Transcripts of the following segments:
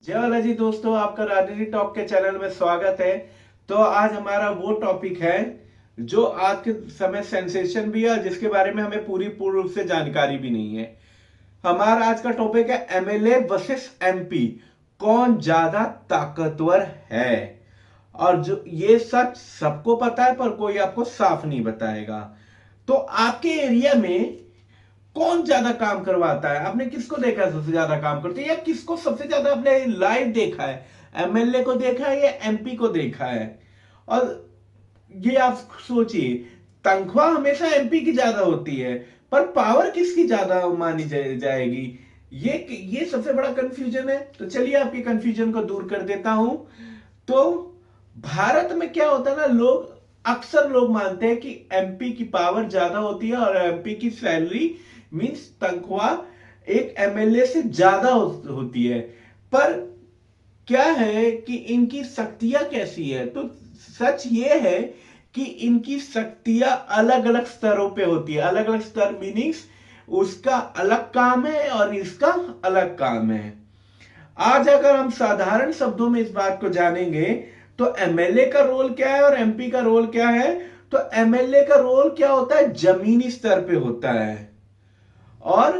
जय वाला जी दोस्तों, आपका राजनीति टॉक के चैनल में स्वागत है। तो आज हमारा वो टॉपिक है जो आज के समय सेंसेशन भी है और जिसके बारे में हमें पूरी पूर्ण रूप से जानकारी भी नहीं है। हमारा आज का टॉपिक है एमएलए वर्सेस एमपी, कौन ज्यादा ताकतवर है। और जो ये सच सबको पता है पर कोई आपको साफ नहीं बताएगा। तो आपके एरिया में कौन ज्यादा काम करवाता है? आपने किसको देखा है सबसे ज्यादा काम करते हैं, या किसको सबसे ज्यादा आपने लाइव देखा है? एमएलए को देखा है या एमपी को देखा है? और ये आप सोचिए, तनख्वाह हमेशा एमपी की ज्यादा होती है पर पावर किसकी ज्यादा मानी जाएगी? ये सबसे बड़ा कंफ्यूजन है। तो चलिए आपके कंफ्यूजन को दूर कर देता हूं। तो भारत में क्या होता है ना, अक्सर लोग मानते हैं कि एमपी की पावर ज्यादा होती है और एमपी की सैलरी मींस तनख्वाह एक एमएलए से ज्यादा होती है। पर क्या है कि इनकी शक्तियां कैसी है? तो सच ये है कि इनकी शक्तियां अलग अलग स्तरों पे होती है। अलग अलग स्तर मीनिंग्स उसका अलग काम है और इसका अलग काम है। आज अगर हम साधारण शब्दों में इस बात को जानेंगे तो एमएलए का रोल क्या है और एमपी का रोल क्या है। तो एमएलए का रोल क्या होता है? जमीनी स्तर पे होता है। और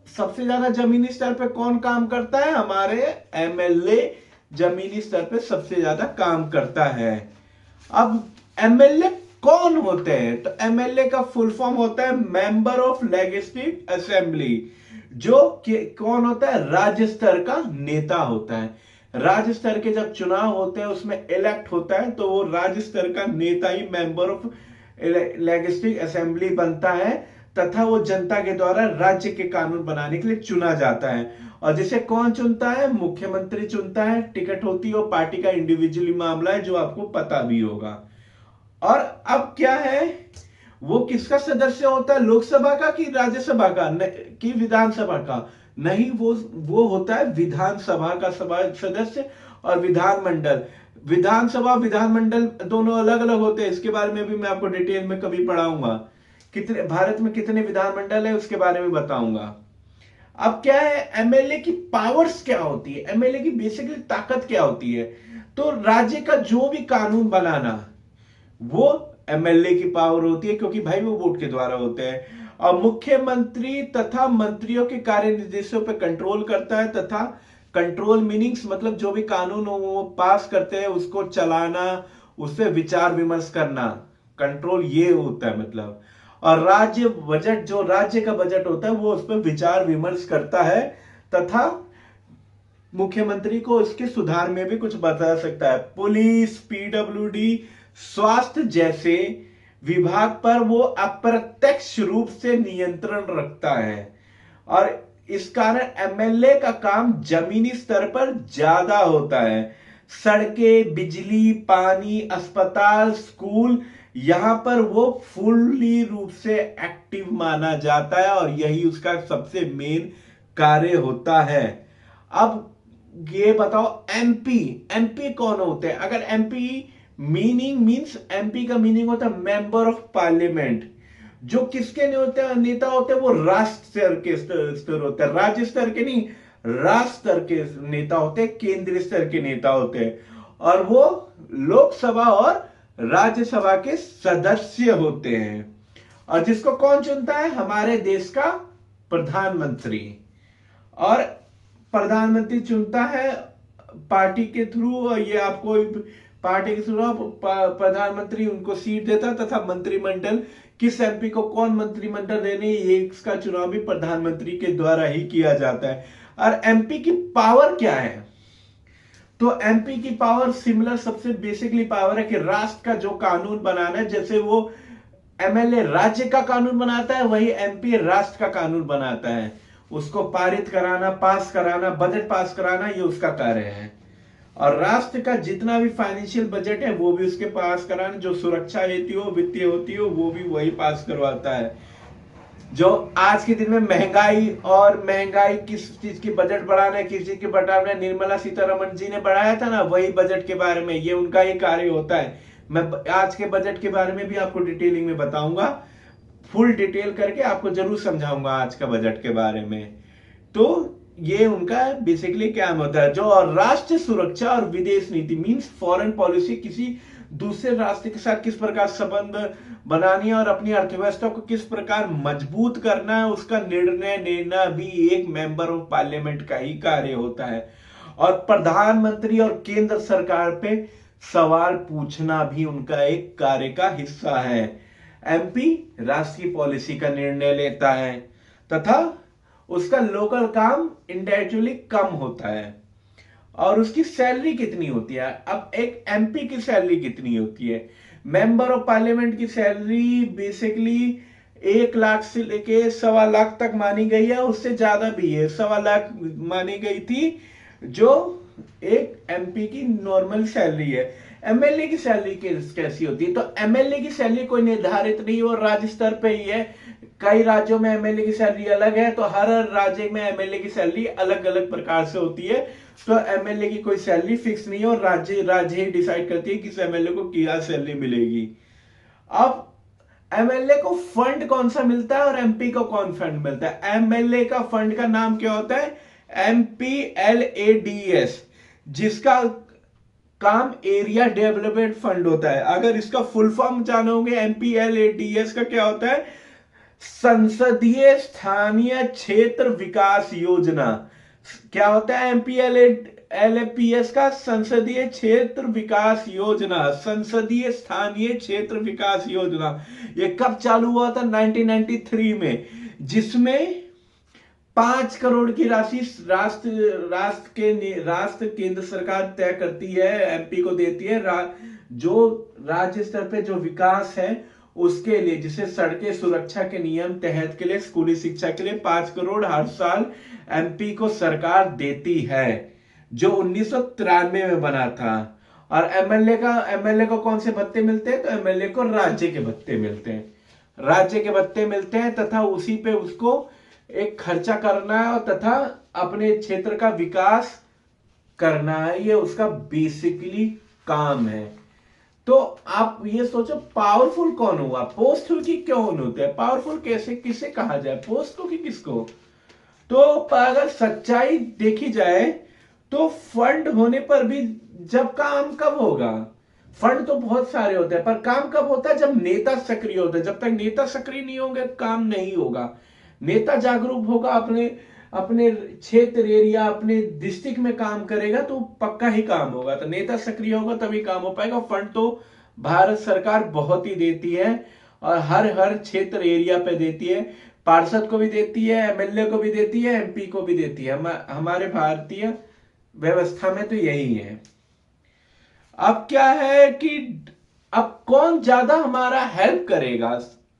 सबसे ज्यादा जमीनी स्तर पे कौन काम करता है? हमारे एमएलए जमीनी स्तर पे सबसे ज्यादा काम करता है। अब एमएलए कौन होते हैं? तो एमएलए का फुल फॉर्म होता है मेंबर ऑफ लेजिस्लेटिव असेंबली। कौन होता है? राज्य स्तर का नेता होता है। राज्य स्तर के जब चुनाव होते हैं उसमें इलेक्ट होता है तो वो राज्य स्तर का नेता ही मेंबर ऑफ लेजिस्लेटिव असेंबली बनता है तथा वो जनता के द्वारा राज्य के कानून बनाने के लिए चुना जाता है। और जिसे कौन चुनता है? मुख्यमंत्री चुनता है। टिकट होती है, वो पार्टी का इंडिविजुअली मामला है जो आपको पता भी होगा। और अब क्या है, वो किसका सदस्य होता है? लोकसभा का कि राज्यसभा का कि विधानसभा का? नहीं, वो होता है विधानसभा का सदस्य। और विधानमंडल, विधानसभा विधानमंडल दोनों अलग अलग होते हैं। इसके बारे में भी मैं आपको डिटेल में कभी पढ़ाऊंगा। कितने भारत में कितने विधानमंडल है उसके बारे में बताऊंगा। अब क्या है, एमएलए की पावर्स क्या होती है, एमएलए की बेसिकली ताकत क्या होती है? तो राज्य का जो भी कानून बनाना वो एमएलए की पावर होती है, क्योंकि भाई वो वोट के द्वारा होते हैं। और मुख्यमंत्री तथा मंत्रियों के कार्य निर्देशों पर कंट्रोल करता है तथा कंट्रोल मीनिंग्स मतलब जो भी कानून वो पास करते हैं उसको चलाना, उससे विचार विमर्श करना, कंट्रोल ये होता है मतलब। और राज्य बजट, जो राज्य का बजट होता है वो उस पर विचार विमर्श करता है तथा मुख्यमंत्री को इसके सुधार में भी कुछ बता सकता है। पुलिस, पीडब्ल्यूडी, स्वास्थ्य जैसे विभाग पर वो अप्रत्यक्ष रूप से नियंत्रण रखता है। और इस कारण एमएलए का काम जमीनी स्तर पर ज्यादा होता है। सड़कें, बिजली, पानी, अस्पताल, स्कूल, यहां पर वो फुल्ली रूप से एक्टिव माना जाता है और यही उसका सबसे मेन कार्य होता है। अब ये बताओ, एमपी, एमपी कौन होते हैं? अगर एमपी मीनिंग मींस, एमपी का मीनिंग होता है मेंबर ऑफ पार्लियामेंट। जो किसके नेता होते हैं? वो राष्ट्र स्तर के स्तर होते हैं, राज्य स्तर के नहीं, राष्ट्र स्तर के नेता होते हैं, केंद्रीय स्तर के नेता होते हैं। और वो लोकसभा और राज्यसभा के सदस्य होते हैं। और जिसको कौन चुनता है? हमारे देश का प्रधानमंत्री। और प्रधानमंत्री चुनता है पार्टी के थ्रू। ये आपको पार्टी के थ्रू प्रधानमंत्री उनको सीट देता है तथा मंत्रिमंडल, किस एमपी को कौन मंत्रिमंडल देने, ये इसका चुनाव भी प्रधानमंत्री के द्वारा ही किया जाता है। और एमपी की पावर क्या है? तो एमपी की पावर सिमिलर, सबसे बेसिकली पावर है कि राष्ट्र का जो कानून बनाना है, जैसे वो एमएलए राज्य का कानून बनाता है वही एमपी राष्ट्र का कानून बनाता है। उसको पारित कराना, पास कराना, बजट पास कराना, ये उसका कार्य है। और राष्ट्र का जितना भी फाइनेंशियल बजट है वो भी उसके पास कराना। जो सुरक्षा हेतु हो, वित्तीय होती हो, वो भी वही पास करवाता है। जो आज के दिन में महंगाई किस चीज की बजट बढ़ाना है, किस चीज की बढ़ाना है, निर्मला सीतारमण जी ने बढ़ाया था ना, वही बजट के बारे में, ये उनका ही कार्य होता है। मैं आज के बजट के बारे में भी आपको डिटेलिंग में बताऊंगा, फुल डिटेल करके आपको जरूर समझाऊंगा आज का बजट के बारे में। तो ये उनका बेसिकली क्या होता है। जो राष्ट्रीय सुरक्षा और विदेश नीति मींस फॉरेन पॉलिसी, किसी दूसरे राष्ट्र के साथ किस प्रकार संबंध बनानी है और अपनी अर्थव्यवस्था को किस प्रकार मजबूत करना है, उसका निर्णय लेना भी एक मेंबर ऑफ पार्लियामेंट का ही कार्य होता है। और प्रधानमंत्री और केंद्र सरकार पे सवाल पूछना भी उनका एक कार्य का हिस्सा है। एमपी राष्ट्रीय पॉलिसी का निर्णय लेता है तथा उसका लोकल काम इंडायरेक्टली कम होता है। और उसकी सैलरी कितनी होती है? अब एक एमपी की सैलरी कितनी होती है? मेंबर ऑफ पार्लियामेंट की सैलरी बेसिकली 1 लाख से लेके 1.25 लाख तक मानी गई है, उससे ज्यादा भी है। 1.25 लाख मानी गई थी जो एक एमपी की नॉर्मल सैलरी है। एमएलए की सैलरी कैसी होती है? तो एमएलए की सैलरी कोई निर्धारित नहीं, वो राज्य स्तर पे ही है। कई राज्यों में एमएलए की सैलरी अलग है, तो हर राज्य में एमएलए की सैलरी अलग अलग प्रकार से होती है। तो एमएलए की कोई सैलरी फिक्स नहीं है और राज्य राज्य ही डिसाइड करती है किस एमएलए को क्या सैलरी मिलेगी। अब एमएलए को फंड कौन सा मिलता है और एमपी को कौन फंड मिलता है? एमएलए का फंड का नाम क्या होता है? MPLADS, जिसका काम एरिया डेवलपमेंट फंड होता है। अगर इसका फुल फॉर्म जानोगे MPLADS का क्या होता है? संसदीय स्थानीय क्षेत्र विकास योजना। क्या होता है MPLADS का? संसदीय क्षेत्र विकास योजना, संसदीय स्थानीय क्षेत्र विकास योजना। ये कब चालू हुआ था? 1993 में, जिसमें 5 करोड़ की राशि राष्ट्र केंद्र सरकार तय करती है, एमपी को देती है। जो राज्य स्तर पे जो विकास है उसके लिए, जिसे सड़कें सुरक्षा के नियम तहत के लिए, स्कूली शिक्षा के लिए 5 करोड़ हर साल एमपी को सरकार देती है, जो 1993 में बना था। और एमएलए को कौन से भत्ते मिलते हैं? तो एमएलए को राज्य के भत्ते मिलते हैं, राज्य के भत्ते मिलते हैं तथा उसी पे उसको एक खर्चा करना है और तथा अपने क्षेत्र का विकास करना है। ये उसका बेसिकली काम है। तो आप ये सोचो, पावरफुल कौन हुआ? पोस्ट की कौन होते हैं? पावरफुल कैसे किसे कहा जाए? पोस्ट को कि किसको? तो अगर सच्चाई देखी जाए तो फंड होने पर भी जब काम कब होगा? फंड तो बहुत सारे होते हैं, पर काम कब होता है? जब नेता सक्रिय होता है। जब तक नेता सक्रिय नहीं होंगे काम नहीं होगा। नेता जागरूक होगा, अपने अपने क्षेत्र एरिया अपने डिस्ट्रिक्ट में काम करेगा तो पक्का ही काम होगा। तो नेता सक्रिय होगा तभी काम हो पाएगा। फंड तो भारत सरकार बहुत ही देती है और हर हर क्षेत्र एरिया पे देती है। पार्षद को भी देती है, एमएलए को भी देती है, एमपी को भी देती है। हमारे भारतीय व्यवस्था में तो यही है। अब क्या है कि अब कौन ज्यादा हमारा हेल्प करेगा?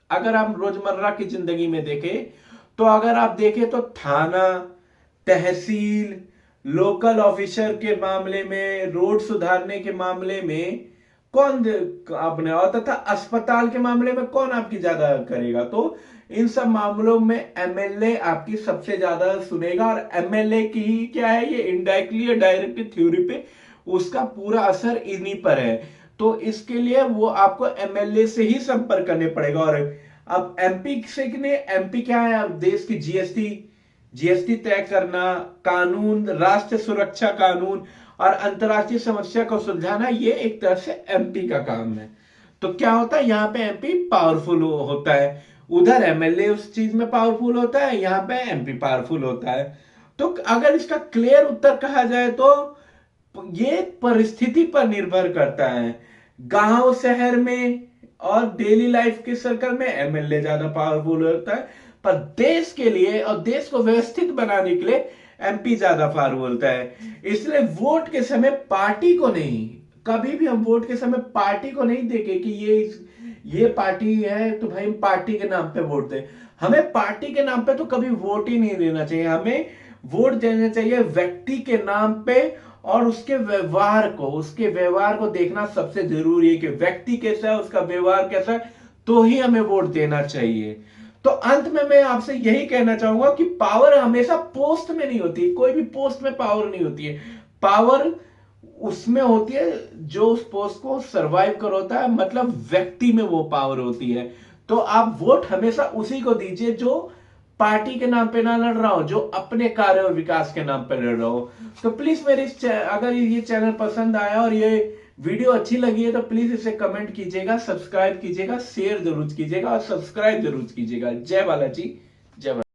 अगर हम रोजमर्रा की जिंदगी में देखें तो अगर आप देखें तो थाना, तहसील, लोकल ऑफिसर के मामले में, रोड सुधारने के मामले में कौन आपने, और तथा अस्पताल के मामले में कौन आपकी ज्यादा करेगा? तो इन सब मामलों में एमएलए आपकी सबसे ज्यादा सुनेगा। और एमएलए की ही क्या है, ये इनडायरेक्टली या डायरेक्टली थ्योरी पे उसका पूरा असर इन्हीं पर है। तो इसके लिए वो आपको एमएलए से ही संपर्क करने पड़ेगा। और अब एमपी से एमपी क्या है? अब देश की जीएसटी तय करना, कानून, राष्ट्रीय सुरक्षा कानून और अंतरराष्ट्रीय समस्या को सुलझाना, ये एक तरह से एमपी का काम है। तो क्या होता है, यहाँ पे एमपी पावरफुल होता है, उधर एमएलए उस चीज में पावरफुल होता है, यहाँ पे एमपी पावरफुल होता है। तो अगर इसका क्लियर उत्तर कहा जाए तो ये परिस्थिति पर निर्भर करता है। गांव शहर में और डेली लाइफ के सर्कल में एमएलए ज्यादा पावरफुल होता है, पर देश के लिए और देश को व्यवस्थित बनाने के लिए एमपी ज्यादा पावरफुल होता है। इसलिए वोट के समय पार्टी को नहीं, कभी भी हम वोट के समय पार्टी को नहीं देखें कि ये पार्टी है तो भाई हम पार्टी के नाम पे वोट दें। हमें पार्टी के नाम पे तो कभी वोट ही नहीं देना चाहिए। हमें वोट देना चाहिए व्यक्ति के नाम पे और उसके व्यवहार को देखना सबसे जरूरी है कि व्यक्ति कैसा है, उसका व्यवहार कैसा है, तो ही हमें वोट देना चाहिए। तो अंत में मैं आपसे यही कहना चाहूंगा कि पावर हमेशा पोस्ट में नहीं होती, कोई भी पोस्ट में पावर नहीं होती है। पावर उसमें होती है जो उस पोस्ट को सरवाइव कर होता है, मतलब व्यक्ति में वो पावर होती है। तो आप वोट हमेशा उसी को दीजिए जो पार्टी के नाम पे ना लड़ रहा हूं, जो अपने कार्य और विकास के नाम पे लड़ रहा हूं। तो प्लीज मेरे अगर ये चैनल पसंद आया और ये वीडियो अच्छी लगी है तो प्लीज इसे कमेंट कीजिएगा, सब्सक्राइब कीजिएगा, शेयर जरूर कीजिएगा और सब्सक्राइब जरूर कीजिएगा। जय बालाजी, जय बालाजी।